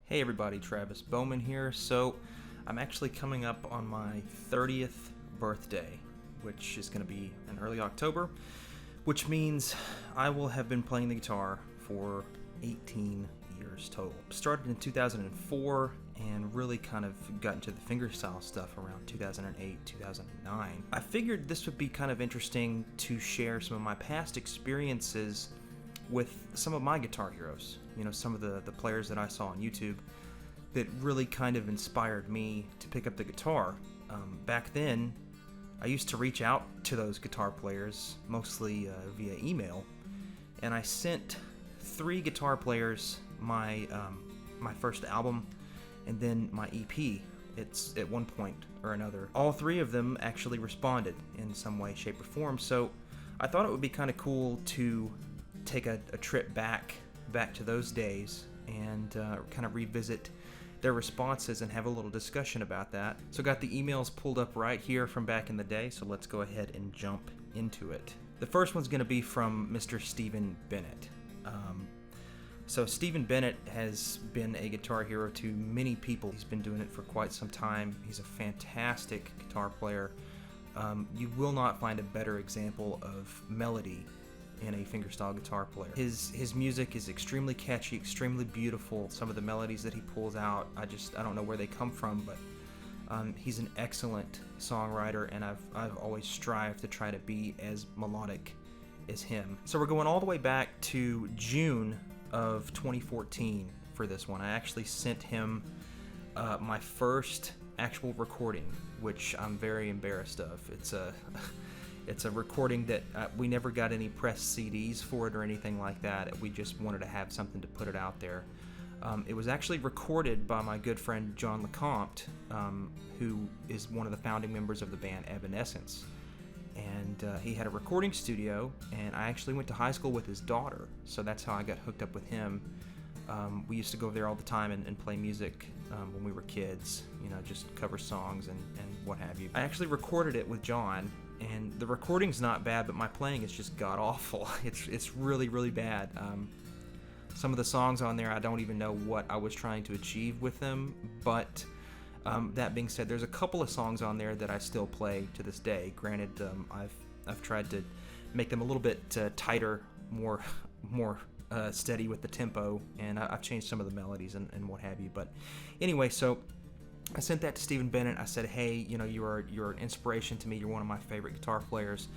Hey everybody, Travis Bowman here. So, I'm actually coming up on my 30th birthday, which is going to be in early October, which means I will have been playing the guitar for 18 years total. Started in 2004 and really kind of got into the fingerstyle stuff around 2008, 2009. I figured this would be kind of interesting to share some of my past experiences with some of my guitar heroes, some of the players that I saw on YouTube that really kind of inspired me to pick up the guitar. Back then, I used to reach out to those guitar players, mostly via email, and I sent 3 guitar players my first album and then my EP. It's at one point or another. All 3 of them actually responded in some way, shape, or form, so I thought it would be kind of cool to take a trip back to those days and kind of revisit their responses and have a little discussion about that. So got the emails pulled up right here from back in the day, so let's go ahead and jump into it. The first one's going to be from Mr. Stephen Bennett. So Stephen Bennett has been a guitar hero to many people. He's been doing it for quite some time. He's a fantastic guitar player. You will not find a better example of melody in a fingerstyle guitar player. His music is extremely catchy, extremely beautiful. Some of the melodies that he pulls out, I don't know where they come from, but he's an excellent songwriter, and I've always strived to try to be as melodic as him. So we're going all the way back to June of 2014 for this one. I actually sent him my first actual recording, which I'm very embarrassed of. It's a recording that we never got any pressed CDs for it or anything like that. We just wanted to have something to put it out there. It was actually recorded by my good friend John LeCompte, who is one of the founding members of the band Evanescence. And he had a recording studio, and I actually went to high school with his daughter, so that's how I got hooked up with him. We used to go there all the time and play music when we were kids, just cover songs and what have you. I actually recorded it with John, and the recording's not bad, but my playing is just god-awful. It's really, really bad. Some of the songs on there, I don't even know what I was trying to achieve with them, but that being said, there's a couple of songs on there that I still play to this day. Granted, I've tried to make them a little bit tighter, more steady with the tempo, and I've changed some of the melodies and what have you. But anyway, so I sent that to Stephen Bennett. I said, hey, you're an inspiration to me. You're one of my favorite guitar players.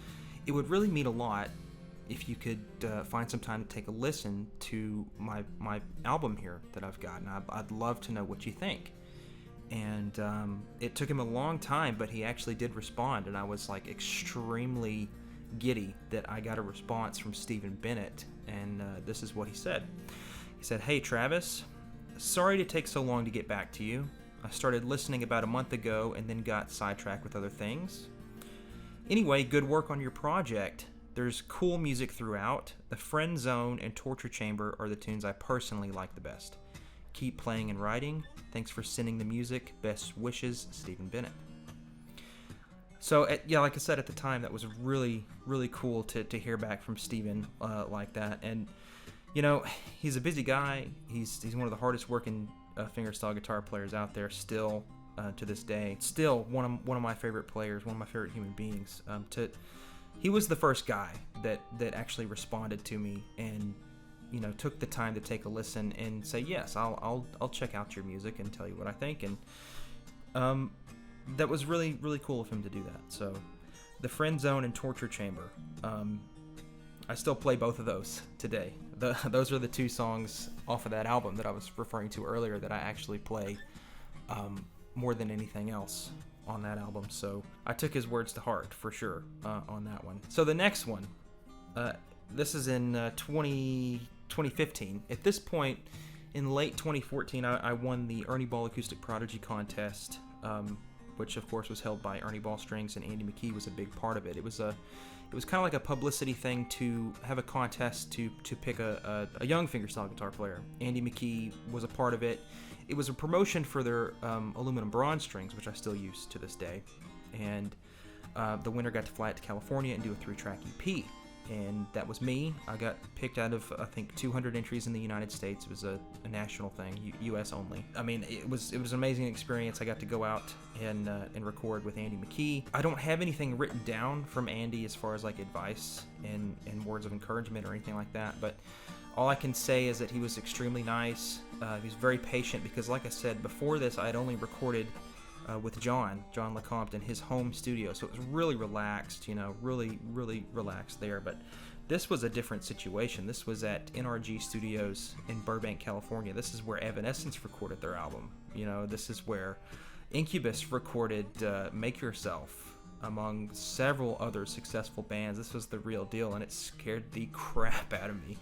It would really mean a lot if you could find some time to take a listen to my album here that I've got, and I'd love to know what you think. And it took him a long time, but he actually did respond, and I was like extremely giddy that I got a response from Stephen Bennett, and this is what he said. He said, hey Travis, sorry to take so long to get back to you. I started listening about a month ago and then got sidetracked with other things. Anyway, good work on your project. There's cool music throughout. The Friend Zone and Torture Chamber are the tunes I personally like the best. Keep playing and writing. Thanks for sending the music. Best wishes, Stephen Bennett. So, like I said at the time, that was really, really cool to hear back from Stephen like that. And, he's a busy guy. He's one of the hardest working fingerstyle guitar players out there still to this day. Still one of my favorite players, one of my favorite human beings. He was the first guy that actually responded to me and took the time to take a listen and say, yes, I'll check out your music and tell you what I think. And that was really, really cool of him to do that. So the Friend Zone and Torture Chamber, I still play both of those today. Those are the 2 songs off of that album that I was referring to earlier that I actually play more than anything else on that album. So I took his words to heart for sure on that one. So the next one, this is in 2015. At this point, in late 2014, I won the Ernie Ball Acoustic Prodigy Contest, which of course was held by Ernie Ball Strings, and Andy McKee was a big part of it. It was kind of like a publicity thing to have a contest to pick a young fingerstyle guitar player. Andy McKee was a part of it. It was a promotion for their aluminum bronze strings, which I still use to this day. And the winner got to fly out to California and do a 3-track EP. and that was me. I got picked out of, I think, 200 entries in the United States. It was a national thing, U.S. only. I mean, it was an amazing experience. I got to go out and record with Andy McKee. I don't have anything written down from Andy as far as like advice and words of encouragement or anything like that, but all I can say is that he was extremely nice. He was very patient because, like I said, before this I had only recorded with John LeCompte in his home studio, so it was really relaxed, really relaxed there. But this was a different situation. This was at NRG Studios in Burbank, California. This is where Evanescence recorded their album. This is where Incubus recorded Make Yourself, among several other successful bands. This was the real deal, and it scared the crap out of me.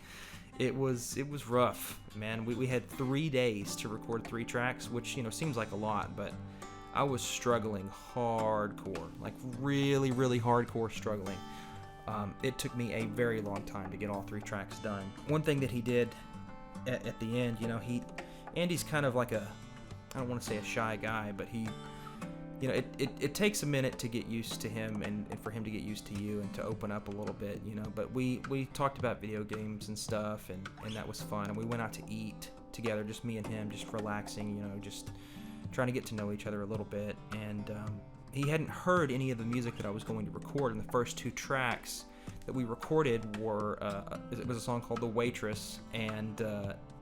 It was rough, man. We had 3 days to record 3 tracks, which seems like a lot, but I was struggling hardcore, like really hardcore struggling. It took me a very long time to get all 3 tracks done. One thing that he did at the end, Andy's kind of like I don't want to say a shy guy, but he, it takes a minute to get used to him and for him to get used to you and to open up a little bit, but we talked about video games and stuff, and that was fun, and we went out to eat together, just me and him, just relaxing, just trying to get to know each other a little bit. And he hadn't heard any of the music that I was going to record, and the first 2 tracks that we recorded were it was a song called The Waitress, and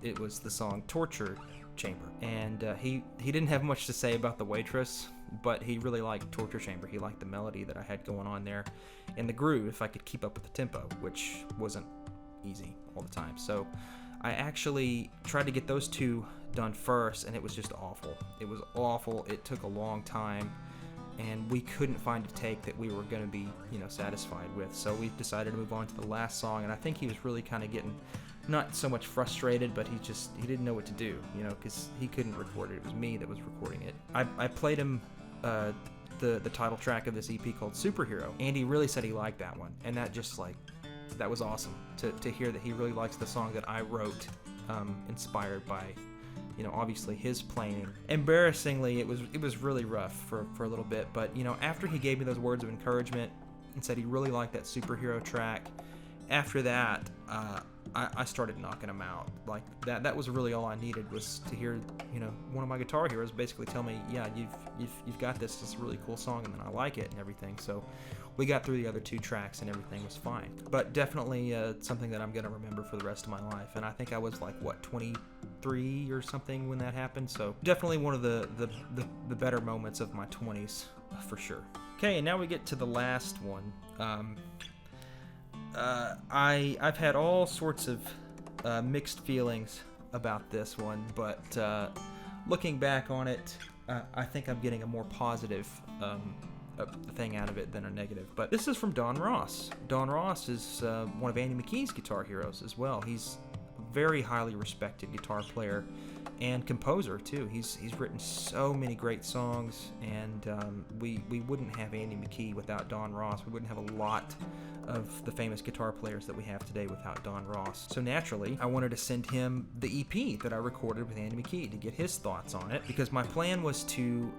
it was the song Torture Chamber. And he didn't have much to say about The Waitress, but he really liked Torture Chamber. He liked the melody that I had going on there and the groove, if I could keep up with the tempo, which wasn't easy all the time. So I actually tried to get those 2 done first, and it was just awful. It was awful. It took a long time, and we couldn't find a take that we were going to be, satisfied with. So we decided to move on to the last song, and I think he was really kind of getting not so much frustrated, but he didn't know what to do, because he couldn't record it. It was me that was recording it. I played him the title track of this EP called Superhero. Andy really said he liked that one, and that just that was awesome to hear that he really likes the song that I wrote, inspired by obviously his playing. Embarrassingly, it was really rough for a little bit, but after he gave me those words of encouragement and said he really liked that Superhero track, after that I started knocking him out. Like that was really all I needed, was to hear one of my guitar heroes basically tell me, yeah, you've got this. It's a really cool song, and then I like it and everything. So we got through the other 2 tracks and everything was fine. But definitely something that I'm gonna remember for the rest of my life. And I think I was 23 or something when that happened. So definitely one of the better moments of my 20s for sure. Okay, and now we get to the last one. I've had all sorts of mixed feelings about this one, but looking back on it, I think I'm getting a more positive thing out of it than a negative. But this is from Don Ross. Don Ross is one of Andy McKee's guitar heroes as well. He's a very highly respected guitar player and composer too. He's written so many great songs, and we wouldn't have Andy McKee without Don Ross. We wouldn't have a lot of the famous guitar players that we have today without Don Ross. So naturally, I wanted to send him the EP that I recorded with Andy McKee to get his thoughts on it, because my plan was to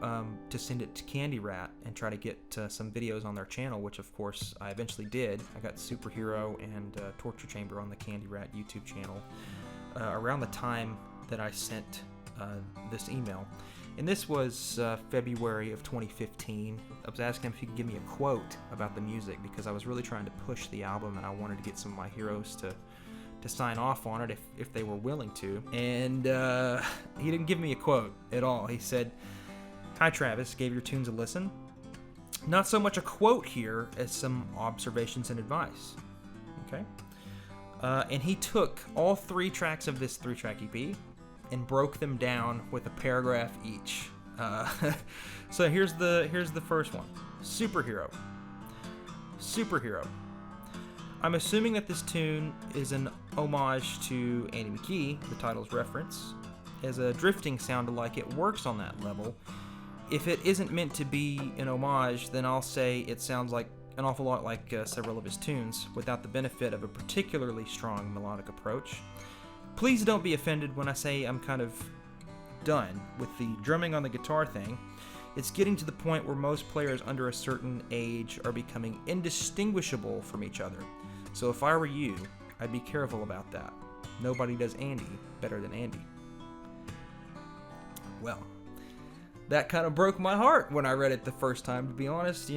send it to Candy Rat and try to get some videos on their channel, which of course I eventually did. I got Superhero and Torture Chamber on the Candy Rat YouTube channel around the time that I sent this email. And this was February of 2015. I was asking him if he could give me a quote about the music, because I was really trying to push the album, and I wanted to get some of my heroes to sign off on it if they were willing to. And he didn't give me a quote at all. He said, "Hi Travis, gave your tunes a listen. Not so much a quote here as some observations and advice." Okay. And he took all 3 tracks of this 3-track EP and broke them down with a paragraph each. So here's the first one. Superhero. I'm assuming that this tune is an homage to Andy McKee, the title's reference. As a drifting sound alike, it works on that level. If it isn't meant to be an homage, then I'll say it sounds like an awful lot like several of his tunes, without the benefit of a particularly strong melodic approach. Please don't be offended when I say I'm kind of done with the drumming on the guitar thing. It's getting to the point where most players under a certain age are becoming indistinguishable from each other. So if I were you, I'd be careful about that. Nobody does Andy better than Andy. Well, that kind of broke my heart when I read it the first time, to be honest,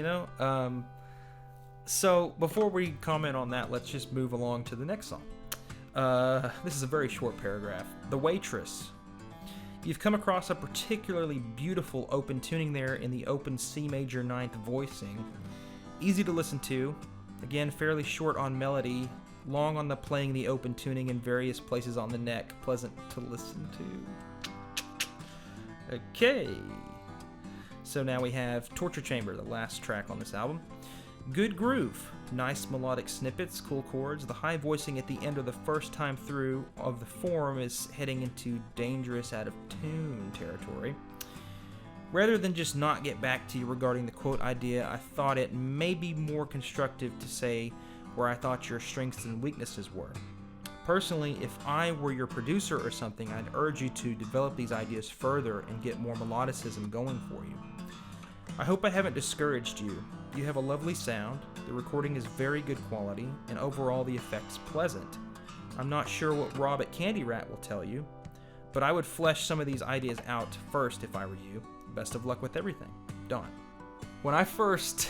So before we comment on that, let's just move along to the next song. This is a very short paragraph. The Waitress. You've come across a particularly beautiful open tuning there in the open C major ninth voicing. Easy to listen to. Again, fairly short on melody, long on the playing the open tuning in various places on the neck. Pleasant to listen to. Okay. So now we have Torture Chamber, the last track on this album. Good groove. Nice melodic snippets, cool chords. The high voicing at the end of the first time through of the form is heading into dangerous out of tune territory. Rather than just not get back to you regarding the quote idea, I thought it may be more constructive to say where I thought your strengths and weaknesses were. Personally, if I were your producer or something, I'd urge you to develop these ideas further and get more melodicism going for you. I hope I haven't discouraged you. You have a lovely sound, the recording is very good quality, and overall the effect's pleasant. I'm not sure what Rob at Candy Rat will tell you, but I would flesh some of these ideas out first if I were you. Best of luck with everything. Don. When I first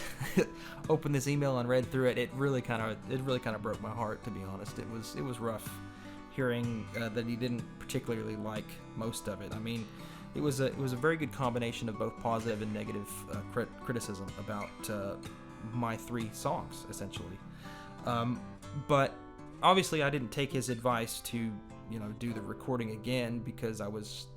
opened this email and read through it, it really kind of broke my heart, to be honest. It was rough hearing that he didn't particularly like most of it. I mean, it was a very good combination of both positive and negative criticism about my 3 songs, essentially. But obviously, I didn't take his advice to do the recording again, because I was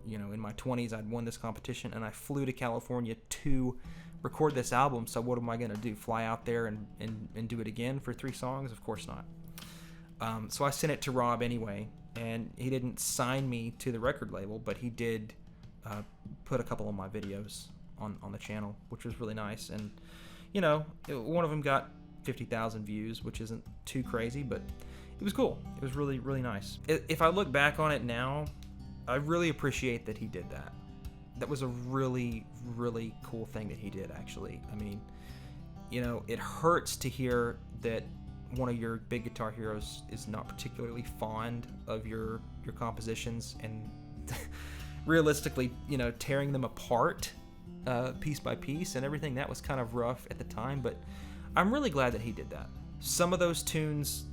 in my 20s. I'd won this competition, and I flew to California to record this album. So what am I going to do? Fly out there and do it again for 3 songs? Of course not. So I sent it to Rob anyway, and he didn't sign me to the record label, but he did put a couple of my videos on the channel, which was really nice. And one of them got 50,000 views, which isn't too crazy, but it was cool. It was really, really nice. If I look back on it now, I really appreciate that he did that. That was a really, really cool thing that he did, actually. I mean, it hurts to hear that one of your big guitar heroes is not particularly fond of your compositions, and realistically, tearing them apart piece by piece and everything. That was kind of rough at the time, but I'm really glad that he did that. Some of those tunes,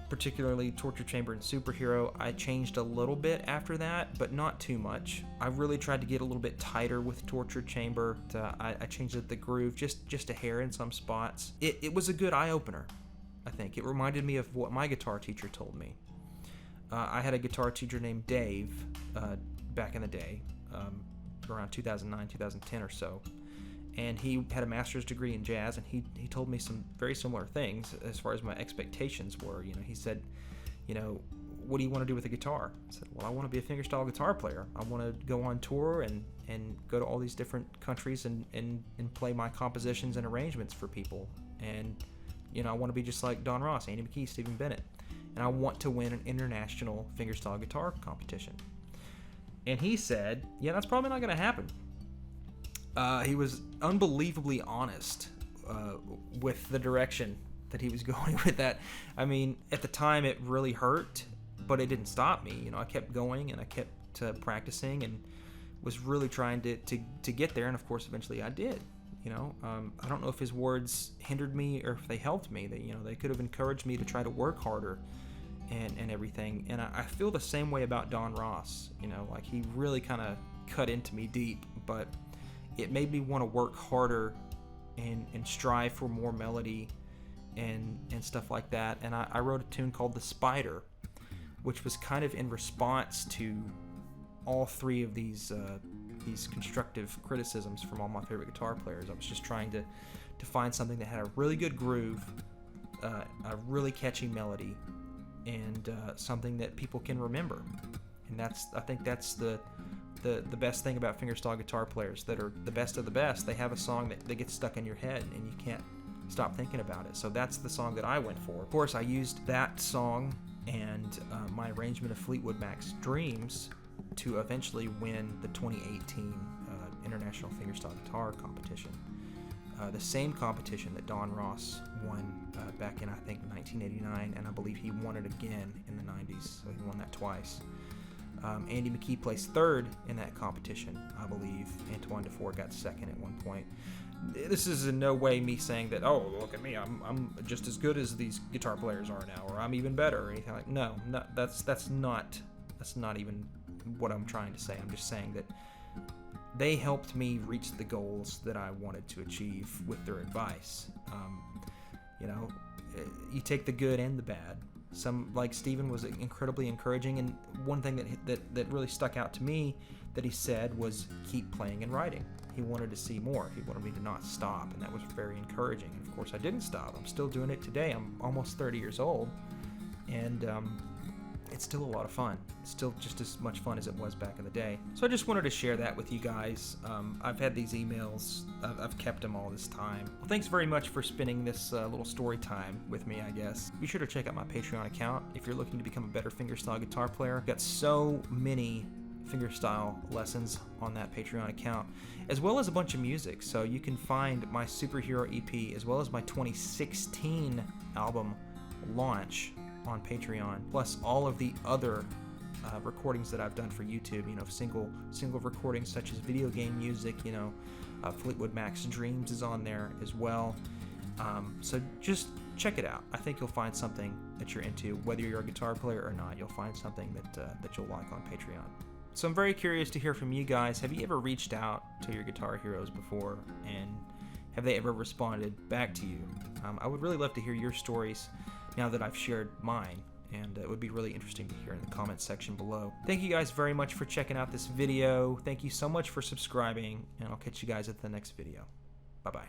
particularly Torture Chamber and Superhero, I changed a little bit after that, but not too much. I really tried to get a little bit tighter with Torture Chamber. I changed the groove just a hair in some spots. It was a good eye-opener, I think. It reminded me of what my guitar teacher told me. I had a guitar teacher named Dave back in the day, around 2009, 2010 or so. And he had a master's degree in jazz, and he told me some very similar things as far as my expectations were. He said, what do you want to do with a guitar? I said, well, I want to be a fingerstyle guitar player. I want to go on tour and go to all these different countries and play my compositions and arrangements for people. And, I want to be just like Don Ross, Andy McKee, Stephen Bennett. And I want to win an international fingerstyle guitar competition. And he said, yeah, that's probably not going to happen. He was unbelievably honest with the direction that he was going with that. I mean, at the time it really hurt, but it didn't stop me. I kept going, and I kept practicing, and was really trying to get there. And of course, eventually I did. I don't know if his words hindered me or if they helped me. They could have encouraged me to try to work harder and everything. And I feel the same way about Don Ross. Like, he really kind of cut into me deep, but it made me want to work harder and strive for more melody and stuff like that. And I wrote a tune called The Spider, which was kind of in response to all 3 of these constructive criticisms from all my favorite guitar players. I was just trying to find something that had a really good groove, a really catchy melody, and something that people can remember. And I think that's the best thing about fingerstyle guitar players that are the best of the best. They have a song that gets stuck in your head and you can't stop thinking about it. So that's the song that I went for. Of course, I used that song and my arrangement of Fleetwood Mac's Dreams to eventually win the 2018 International Fingerstyle Guitar Competition. the same competition that Don Ross won back in, I think, 1989, and I believe he won it again in the 90s, so he won that twice. Andy McKee placed third in that competition, I believe. Antoine Dufour got second at one point. This is in no way me saying that, oh, look at me, I'm just as good as these guitar players are now, or I'm even better, or anything like. No, that's not even what I'm trying to say. I'm just saying that they helped me reach the goals that I wanted to achieve with their advice. You take the good and the bad. Some, like Steven, was incredibly encouraging, and one thing that really stuck out to me that he said was keep playing and writing. He wanted to see more. He wanted me to not stop, and that was very encouraging. And of course, I didn't stop. I'm still doing it today. I'm almost 30 years old, and it's still a lot of fun. It's still just as much fun as it was back in the day. So I just wanted to share that with you guys. I've had these emails. I've kept them all this time. Well, thanks very much for spending this little story time with me, I guess. Be sure to check out my Patreon account if you're looking to become a better fingerstyle guitar player. I've got so many fingerstyle lessons on that Patreon account, as well as a bunch of music. So you can find my Superhero EP as well as my 2016 album launch on Patreon, plus all of the other recordings that I've done for YouTube. Single recordings such as video game music. Fleetwood Mac's Dreams is on there as well. So just check it out. I think you'll find something that you're into, whether you're a guitar player or not. You'll find something that you'll like on Patreon. So I'm very curious to hear from you guys. Have you ever reached out to your guitar heroes before, and have they ever responded back to you? I would really love to hear your stories now that I've shared mine, and it would be really interesting to hear in the comments section below. Thank you guys very much for checking out this video. Thank you so much for subscribing, and I'll catch you guys at the next video. Bye-bye.